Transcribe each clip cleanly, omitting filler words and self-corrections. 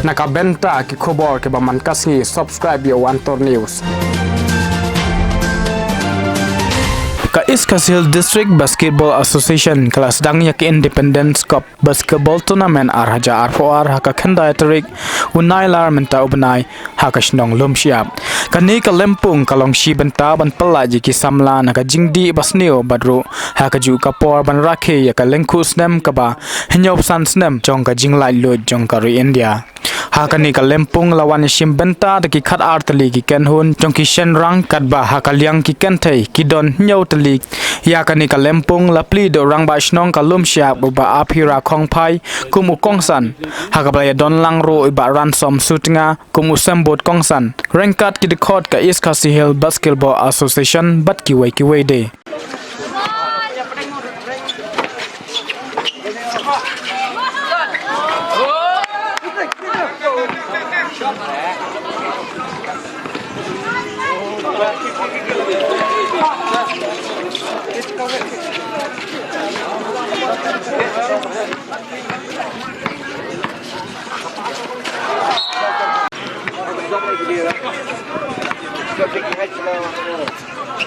nakabenta ki khobor ke baman kasngi subscribe yo Antor News. Ka East Khasi District Basketball Association kelas dangnya ke Independence Cup Basketball Tournament arhaja arfoar haka khandai tarik unailar menta ubnai haka shnong lumsiap kani ka lempung kalong shi benta ban palaji ki samla naka jingdi basneo badru haka ju kapor ban rakhe ya ka lengkhus nem ka ba hinyop san snem jong ka jinglai lo jong ka ri India hakani ka lempung lawan shim benta de ki khat artali ki ken hun jong ki shen rang kat ba haka liang ki ken thei ki don nyau tali ya kani ka lempung lapli do rang ba shnong ka lum sha ba aphira khong phai kumu kongsan haka ba ya don lang ro ba ransom sutinga kumu sembot kongsan rankat ki de khot ka East Khasi Hill Basketball Association bat ki wei de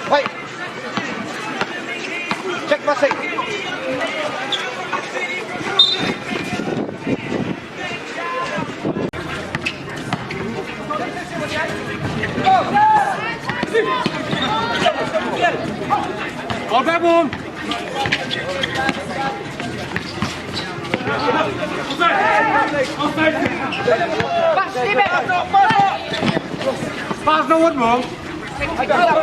Hey, check passing. All back boom. Pass no one wrong. I got